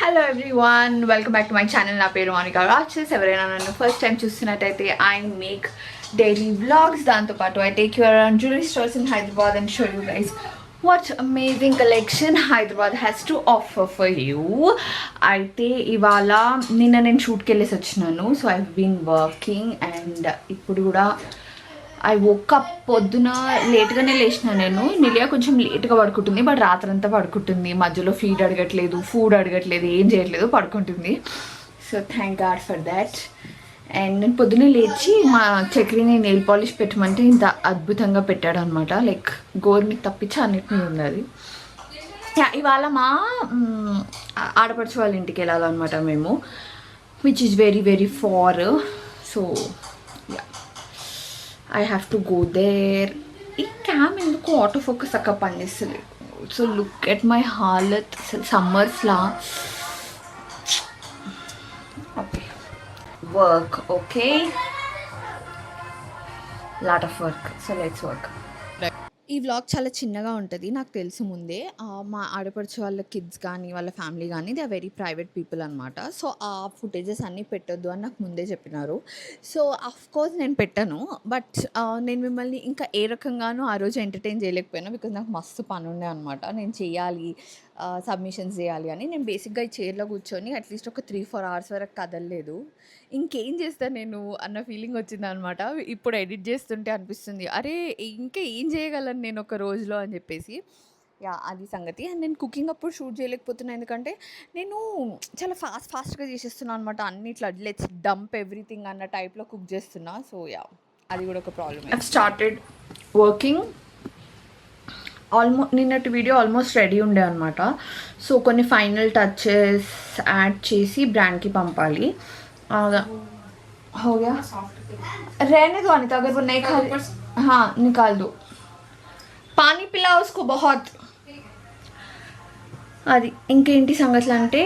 Hello everyone, welcome back to my channel. నా పేరు మోనికా రాక్షస్. ఎవరైనా నన్ను ఫస్ట్ టైం చూస్తున్నట్టయితే ఐ మేక్ డైలీ వ్లాగ్స్. దాంతోపాటు I take you around jewellery stores in Hyderabad and show you guys what amazing collection Hyderabad has to offer for you. అయితే ఇవాళ నేను షూట్కి వెళ్ళేసి వచ్చినాను. So I been working and ఇప్పుడు కూడా ఐ ఒక్క పొద్దున లేట్గానే లేచిన. నేను నిలియా కొంచెం లేట్గా పడుకుంటుంది, బట్ రాత్రంతా పడుకుంటుంది. మధ్యలో ఫీడ్ అడగట్లేదు, ఫుడ్ అడగట్లేదు, ఏం చేయట్లేదు, పడుకుంటుంది. So thank God for that. And నేను పొద్దున్నే లేచి మా చక్రిని నెయిల్ పాలిష్ పెట్టమంటే ఇంత అద్భుతంగా పెట్టాడు అనమాట. లైక్ గోర్ని తప్పించి అన్నిటినీ ఉన్నది. ఇవాళ మా ఆడపడుచు వాళ్ళ ఇంటికి వెళ్ళాలన్నమాట మేము, which is very very far. So I have to go there. ఈ క్యామ్ ఎందుకు ఆటో ఫోకస్ అక్క పనిచేస్తుంది. సో లుక్ ఎట్ మై హాలత్ సమ్మర్స్లా. Okay work, okay lot of work. So let's work. ఈ వ్లాగ్ చాలా చిన్నగా ఉంటుంది, నాకు తెలుసు ముందే. మా ఆడపడుచు వాళ్ళ కిడ్స్ కానీ వాళ్ళ ఫ్యామిలీ కానీ they are very private people అనమాట. సో ఆ ఫుటేజెస్ అన్నీ పెట్టొద్దు అని నాకు ముందే చెప్పినారు. సో కోర్స్ నేను పెట్టాను, బట్ నేను మిమ్మల్ని ఇంకా ఏ రకంగానూ ఆ రోజు ఎంటర్టైన్ చేయలేకపోయినా. బికాజ్ నాకు మస్తు పని ఉండే అనమాట. నేను చేయాలి, సబ్మిషన్స్ చేయాలి అని. నేను బేసిక్గా ఈ చైర్లో కూర్చొని అట్లీస్ట్ ఒక 3-4 అవర్స్ వరకు కదలలేదు. ఇంకేం చేస్తాను నేను అన్న ఫీలింగ్ వచ్చింది అనమాట. ఇప్పుడు ఎడిట్ చేస్తుంటే అనిపిస్తుంది, అరే ఇంకా ఏం చేయగలను నేను ఒక రోజులో అని చెప్పేసి. అది సంగతి. అండ్ నేను కుకింగ్ అప్పుడు షూట్ చేయలేకపోతున్నాను, ఎందుకంటే నేను చాలా ఫాస్ట్గా చేసేస్తున్నాను అనమాట. అన్ని ఇట్లా లెట్స్ డంప్ ఎవ్రీథింగ్ అన్న టైప్లో కుక్ చేస్తున్నా. సో అది కూడా ఒక ప్రాబ్లమ్. I started working. నిన్నటి వీడియో ఆల్మోస్ట్ రెడీ ఉండే అనమాట. సో కొన్ని ఫైనల్ టచెస్ యాడ్ చేసి బ్రాండ్కి పంపాలి. हो गया, रहने दो अनिता, अगर वो नहीं खा हाँ निकाल दो. पानी पिलाओ उसको बहुत. అది ఇంకేంటి సంగతులు అంటే,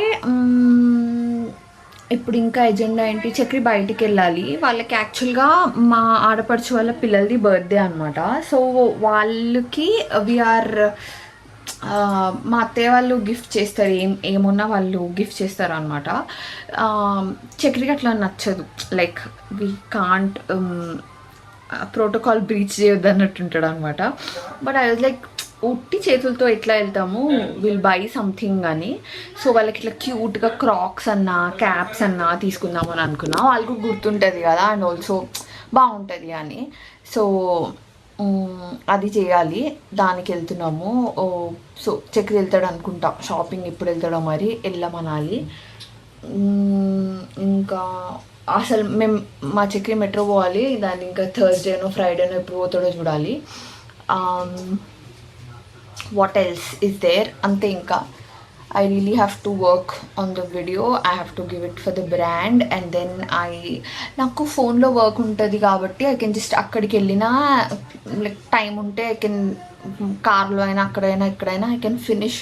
ఇప్పుడు ఇంకా ఎజెండా ఏంటి, చక్రి బయటికి వెళ్ళాలి. వాళ్ళకి యాక్చువల్గా మా ఆడపడుచు వాళ్ళ పిల్లలది బర్త్డే అనమాట. సో వాళ్ళకి వీఆర్ మా అత్తయ్య వాళ్ళు గిఫ్ట్ చేస్తారు, ఏమున్నా వాళ్ళు గిఫ్ట్ చేస్తారు అనమాట. చక్రికి అట్లా నచ్చదు, like we can't protocol breach చేయొద్దు అన్నట్టు ఉంటాడు అనమాట. బట్ ఐ వాజ్ లైక్ ఉట్టి చేతులతో ఎట్లా వెళ్తాము, విల్ బై సంథింగ్ అని. సో వాళ్ళకి ఇట్లా క్యూట్గా క్రాక్స్ అన్నా క్యాప్స్ అన్నా తీసుకుందామని అనుకున్నా. వాళ్ళకు గుర్తుంటుంది కదా, అండ్ ఆల్సో బాగుంటుంది అని. సో అది చేయాలి, దానికి వెళ్తున్నాము. సో చక్రి వెళ్తాడు అనుకుంటా షాపింగ్. ఎప్పుడు వెళ్తాడో మరి, వెళ్ళమనాలి. ఇంకా అసలు మేము మా చక్రి మెట్రో పోవాలి, దాన్ని ఇంకా థర్స్డేనో ఫ్రైడేనో ఎప్పుడు పోతాడో చూడాలి. వాట్ ఎల్స్ ఇస్ దేర్, అంతే. ఇంకా I really have to work on the video. I have to give it for the brand and then నాకు ఫోన్లో వర్క్ ఉంటుంది కాబట్టి ఐ కెన్ జస్ట్ అక్కడికి వెళ్ళినా, లైక్ టైం ఉంటే ఐ కెన్ కార్లో అయినా అక్కడైనా ఎక్కడైనా I can finish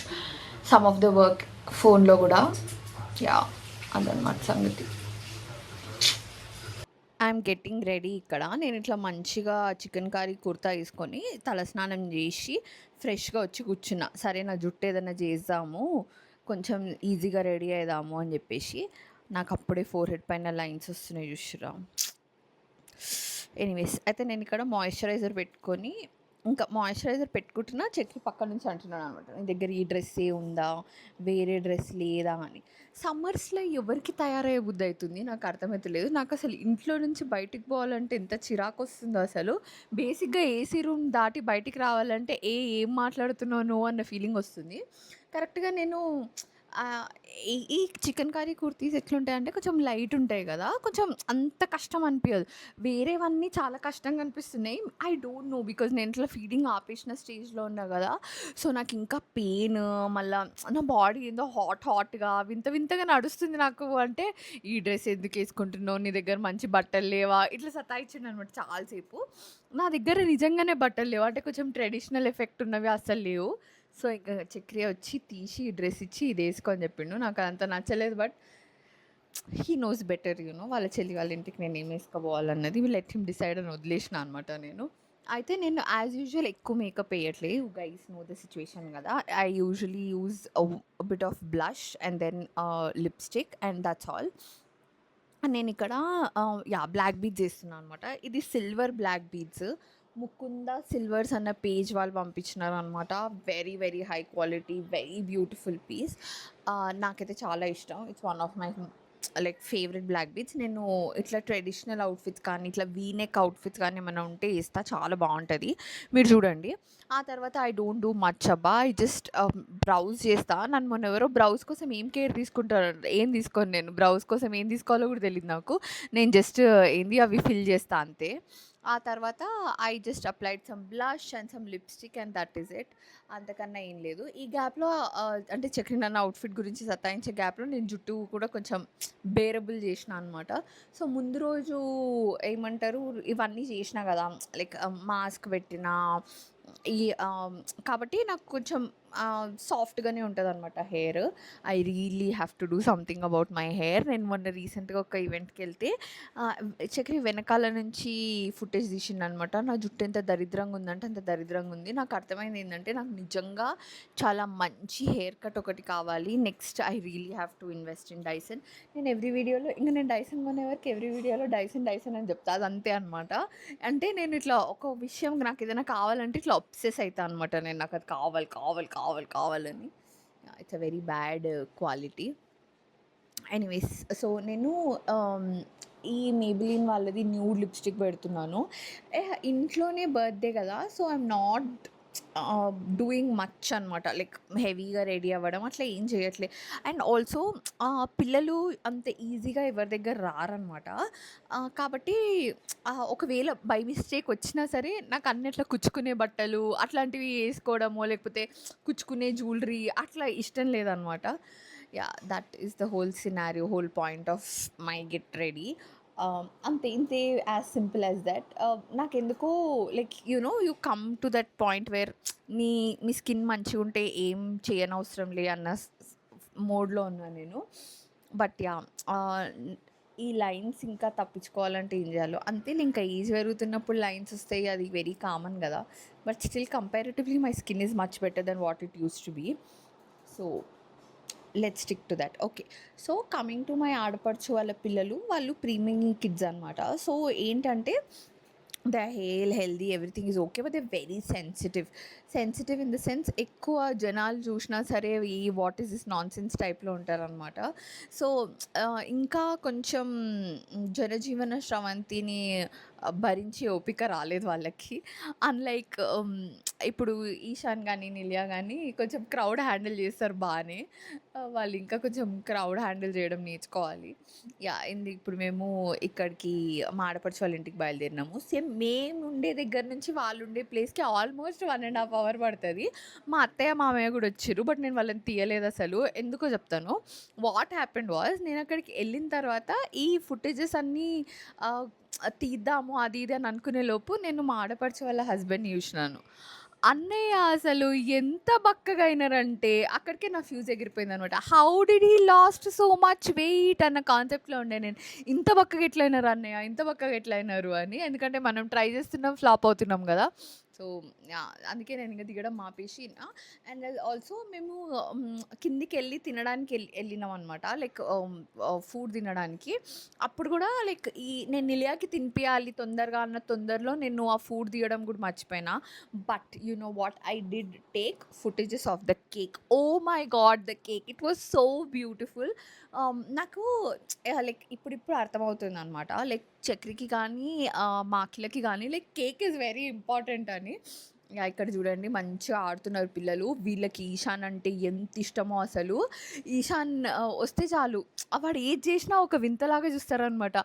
some of the work ఫోన్లో కూడా. అదనమాట సంగతి. I'm getting ready. ఇక్కడ నేను ఇట్లా మంచిగా చికెన్ కర్రీ కుర్తా వేసుకొని తలస్నానం చేసి ఫ్రెష్గా వచ్చి కూర్చున్నా. సరే నా జుట్టు ఏదైనా చేద్దాము, కొంచెం ఈజీగా రెడీ అవుదాము అని చెప్పేసి. నాకు అప్పుడే ఫోర్ హెడ్ పైన లైన్స్ వస్తున్నాయి చూసిరా. ఎనీవేస్, అయితే నేను ఇక్కడ మాయిశ్చరైజర్ పెట్టుకొని, ఇంకా మాయిశ్చరైజర్ పెట్టుకుంటున్నా. చెక్కి పక్క నుంచి అంటున్నాను అనమాట, నీ దగ్గర ఈ డ్రెస్సే ఉందా, వేరే డ్రెస్ లేదా అని. సమ్మర్స్లో ఎవరికి తయారయ్యే బుద్ధి అవుతుంది నాకు అర్థమవుతలేదు. నాకు అసలు ఇంట్లో నుంచి బయటికి పోవాలంటే ఎంత చిరాకు వస్తుందో అసలు. బేసిక్గా ఏసీ రూమ్ దాటి బయటికి రావాలంటే ఏం మాట్లాడుతున్నానో అన్న ఫీలింగ్ వస్తుంది. కరెక్ట్గా నేను ఈ చికెన్ కర్రీ కుర్తీస్ ఎట్లుంటాయి అంటే కొంచెం లైట్ ఉంటాయి కదా, కొంచెం అంత కష్టం అనిపించదు. వేరేవన్నీ చాలా కష్టంగా అనిపిస్తున్నాయి. ఐ డోంట్ నో, బికాజ్ నేను ఇట్లా ఫీడింగ్ ఆపేసిన స్టేజ్లో ఉన్నా కదా. సో నాకు ఇంకా పెయిన్, మళ్ళీ నా బాడీ ఏందో హాట్గా వింత వింతగా నడుస్తుంది నాకు. అంటే ఈ డ్రెస్ ఎందుకు వేసుకుంటున్నావు, నీ దగ్గర మంచి బట్టలు లేవా, ఇట్లా సతాయించింది అనమాట చాలాసేపు. నా దగ్గర నిజంగానే బట్టలు లేవు, అంటే కొంచెం ట్రెడిషనల్ ఎఫెక్ట్ ఉన్నవి అస్సలు లేవు. సో ఇంకా చక్రి వచ్చి తీసి డ్రెస్ ఇచ్చి ఇది వేసుకో అని చెప్పిండు. నాకు అంత నచ్చలేదు, బట్ హీ నోస్ బెటర్ వాళ్ళ చెల్లి వాళ్ళ ఇంటికి నేను ఏం వేసుకోపోవాలన్నది. లెట్ హిమ్ డిసైడ్ అని వదిలేసిన అనమాట నేను. అయితే నేను యాజ్ యూజువల్ ఎక్కువ మేకప్ వేయట్లే. You guys know the situation గదా! I usually use bit of blush and then lipstick and that's all. నేనిక్కడ యాహ్! బ్లాక్ బీడ్స్ ఏస్తున్నా అనమాట. ఇది silver black beads. Mukunda Silvers అన్న పేజ్ వాళ్ళు పంపించినారనమాట. Very, very high quality, very beautiful piece. నాకైతే చాలా ఇష్టం. It's one of my like favourite black beads. నేను ఇట్లా ట్రెడిషనల్ అవుట్‌ఫిట్స్ కానీ, ఇట్లా వీ నెక్ అవుట్‌ఫిట్స్ కానీ ఏమన్నా ఉంటే ఏస్తా. చాలా బావుంటది. మీరు చూడండి. ఆ తర్వాత ఐ డోంట్ డూ మచ్ అబ్బా! ఐ జస్ట్ బ్రౌజ్ చేస్తా. నన్ను మొన్న ఎవరో బ్రౌజ్ కోసం ఏం కేర్ తీసుకుంటారంట. ఏం తీసుకోను నేను. బ్రౌజ్ కోసం ఏం తీసుకోవాలో కూడా తెలీదు నాకు. నేను జస్ట్ ఏంది అవి ఫిల్ చేస్తా అంతే. ఆ తర్వాత I just applied some blush and some lipstick and that is it. అంతకన్నా ఏం లేదు. ఈ గ్యాప్‌లో అంటే చక్రి నన్ను అవుట్‌ఫిట్ గురించి సతాయించే గ్యాప్‌లో నేను జుట్టు కూడా కొంచెం బేరబుల్ చేసినా అనమాట. సో, ముందు రోజు ఏమంటారు ఇవన్నీ చేసినా కదా! లైక్ మాస్క్ పెట్టినా ఈ కాబట్టి నాకు కొంచెం సాఫ్ట్‌గానే ఉంటదనమాట hair. I really have to do something about my hair. నేను మొన్న రీసెంట్‌గా ఒక ఈవెంట్‌కెళ్తే చక్రి వెనకాల నుంచి ఫుటేజ్ తీసిండనమాట. నా జుట్టు ఎంత దరిద్రంగా ఉందంటే అంత దరిద్రంగా ఉంది. నాకు అర్థమైంది ఏందంటే నాకు నిజంగా చాలా మంచి హెయిర్ కట్ ఒకటి కావాలి. Next I really have to invest in Dyson. నేను ఎవ్రీ వీడియోలో ఇంక నేను డైసన్ కొనే వరకు ఎవ్రీ వీడియోలో డైసన్, డైసన్ అని చెప్తా. అదంతే అనమాట. అంటే నేను ఇట్లా ఒక విషయం నాకేదైనా కావాలంటే ఇట్లా అబ్సెస్ అయితా అనమాట నేను. నాకది కావాలి, కావాలి, కావాలి, కావాలని. It's a very bad quality. Anyways so నేను ఆమ్, ఈ మేబిలిన్ వాళ్ళది న్యూడ్ లిప్స్టిక్ పెడుతున్నాను. ఇంట్లోనే బర్త్డే కదా! So I'm not doing much అనమాట. లైక్ హెవీగా రెడీ అవ్వడం అట్లా ఏం చేయట్లే. అండ్ ఆల్సో పిల్లలు అంత ఈజీగా ఎవరి దగ్గర రారనమాట. కాబట్టి ఒకవేళ బై మిస్టేక్ వచ్చినా సరే నాకు అన్నిట్లో కుచ్చుకునే బట్టలు అట్లాంటివి వేసుకోవడమో లేకపోతే కుచ్చుకునే జ్యువెలరీ అట్లా ఇష్టం లేదనమాట. Yeah! That is the whole scenario, whole point of my get ready. అంతే ఇంతే యాజ్ సింపుల్ యాజ్ దట్. నాకెందుకో like you come to that point where me skin మంచిగుంటే ఏం చేయనవసరం లే అన్న మోడ్‌లో ఉన్నా నేను. But yeah! ఈ లైన్స్ ఇంకా తప్పించుకోవాలంటే ఏం చేయాలో అంతే. ఇంకా ఏజ్ పెరుగుతున్నప్పుడు లైన్స్ వస్తాయి. అది వెరీ కామన్ గదా! But still comparatively my skin is much better than what it used to be. So let's stick to that. Okay. So coming to my ఆడపడుచు వాళ్ళ పిల్లలు వాళ్ళు ప్రీమినీ కిడ్స్ అనమాట. సో ఏంటంటే they are healthy everything is okay. But they very sensitive. Sensitive in the sense ఎక్కువ జనాలు చూసినా సరే ఈ వాట్ ఈస్ దిస్ నాన్‌సెన్స్ టైప్‌లో ఉంటారనమాట. సో ఇంకా కొంచెం జనజీవన స్రవంతిని భరించే ఓపిక రాలేదు వాళ్ళకి. అన్‌లైక్ ఇప్పుడు ఈశాన్ గానీ, నిలియా గానీ కొంచెం క్రౌడ్ హ్యాండిల్ చేస్తారు బానే. వాళ్ళు ఇంకా కొంచెం క్రౌడ్ హ్యాండిల్ చేయడం నేర్చుకోవాలి. యాహ్! ఇప్పుడు మేము ఇక్కడికి మా ఆడపడుచు వాళ్ళ ఇంటికి బయలుదేరినాము. సేమ్ మేము ఉండే దగ్గర నుంచి వాళ్ళు ఉండే ప్లేస్‌కి ఆల్మోస్ట్ 1½ అవర్ పడతది. మా అత్తయ్య, మామయ్య గూడా వచ్చిర్రు. బట్ నేను వాళ్ళని తీయలేదసలు. ఎందుకో చెప్తాను. వాట్ హ్యాపెండ్ వాస్ నేను అక్కడికి ఎళ్ళిన తర్వాత ఈ ఫుటేజెస్ అన్నీ ఆహ్, తీద్దాము అది ఇది అని అనుకునే లోపు నేను మా ఆడపడుచు వాళ్ళ హస్బెండ్‌ని చూసినాను. అన్నయ్య అసలు ఎంత బక్కగా అయినారంటే అక్కడికే నా ఫ్యూజ్ ఎగిరిపోయిందనమాట. How did he lost so much weight అన్న కాన్సెప్ట్‌లో ఉండే నేను. ఇంత బక్కగా ఎట్లా అయినారు అన్నయ్య? ఇంత బక్కగా ఎట్లా అయినారు అని. ఎందుకంటే మనం ట్రై చేస్తున్నాం, ఫ్లాప్ అవుతున్నాం గదా! So yeah! అందుకే నేను ఇంక దిగడం ఆపేసిన. అండ్ ఆల్సో మేము కిందికెళ్ళి తినడానికి ఎళ్ళినాం అనమాట. లైక్ ఫుడ్ తినడానికి. అప్పుడు గూడా లైక్ నేను నిలియాకి తినిపియాలి తొందరగా అన్న తొందరలో నేను ఆ ఫుడ్ తీయడం గూడా మర్చిపోయినా. But you know what I did take footages of the cake. Oh my God! The cake it was so beautiful. నాకు లైక్ ఇప్పుడిప్పుడు అర్థమవుతుందనమాట. లైక్ చక్రికి కానీ మా అఖిలకి కానీ like cake is very important అని. యాహ్! ఇక్కడ చూడండి మంచిగా ఆడుతున్నారు పిల్లలు. వీళ్ళకి ఈశాన్ అంటే ఎంత ఇష్టమో అసలు. ఈశాన్ వస్తే చాలు వాడు ఏది చేసినా ఒక వింతలాగా చూస్తారనమాట.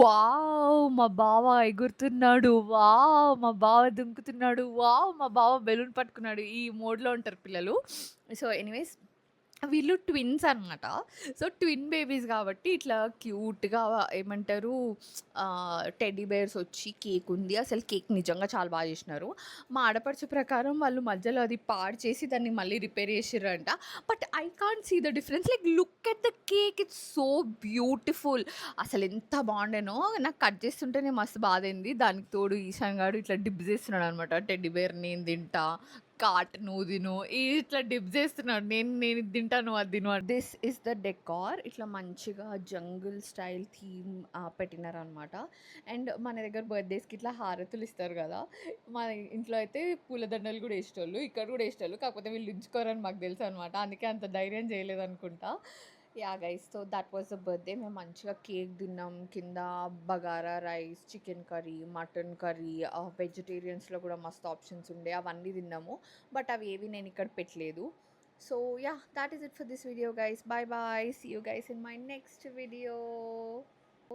వావ్! మా బావ ఎగురుతున్నాడు. వావ్! మా బావ దుంకుతున్నాడు. వావ్! మా బావ బెలూన్ పట్టుకున్నాడు. ఈ మోడ్‌లో ఉంటారు పిల్లలు. సో, ఎనీవేస్ వీళ్ళు ట్విన్స్ అనమాట. సో, ట్విన్ బేబీస్ గాబట్టి ఇట్లా క్యూట్‌గా ఏమంటారు టెడ్డీ బేర్స్ వచ్చి కేక్ ఉంది. అసలు కేక్ నిజంగా చాలా బా జేసినారు. మా ఆడపడుచు ప్రకారం వాళ్ళు మధ్యలో అది పాడు చేసి దాన్ని మళ్ళీ రిపేర్ చేసిర్రంట. But I can't see the difference. Like look at the cake, it's so beautiful. అసలెంత బాగుండేనో. నాకు కట్ చేస్తుంటేనే మస్తు బాధైంది. దానికి తోడు ఈశాన్ గాడు ఇట్లా డిప్ చేస్తున్నాడనమాట. టెడ్డీ బేర్ నేను తింటా, కాట్ నువ్వు తిను, ఇట్లా డిప్ చేస్తున్నాడు. నేను ఇది తింటా, నువ్వు అది తిను. This is the decor. ఇట్లా మంచిగా జంగుల్ స్టైల్ థీమ్ పెట్టినారనమాట. అండ్ మన దగ్గర బర్త్డేస్కి ఇట్లా హారతులు ఇస్తారు కదా, మా ఇంట్లో అయితే పూలదండలు కూడా వేసేటోళ్ళు, ఇక్కడ కూడా వేసేటోళ్ళు. కాకపోతే వీళ్ళు ఉంచుకోరని మాకు తెలుసు అనమాట. అందుకే అంత ధైర్యం చేయలేదనుకుంటా. Yeah guys, so that was the birthday. మేము మంచిగా కేక్ తిన్నాం. కింద bagara rice, chicken curry, mutton curry, వెజిటేరియన్స్లో కూడా మస్తు ఆప్షన్స్ ఉండే, అవన్నీ తిన్నాము. బట్ అవి ఏవి నేను ఇక్కడ పెట్టలేదు. So yeah, that is it for this video guys. Bye bye, see you guys in my next video.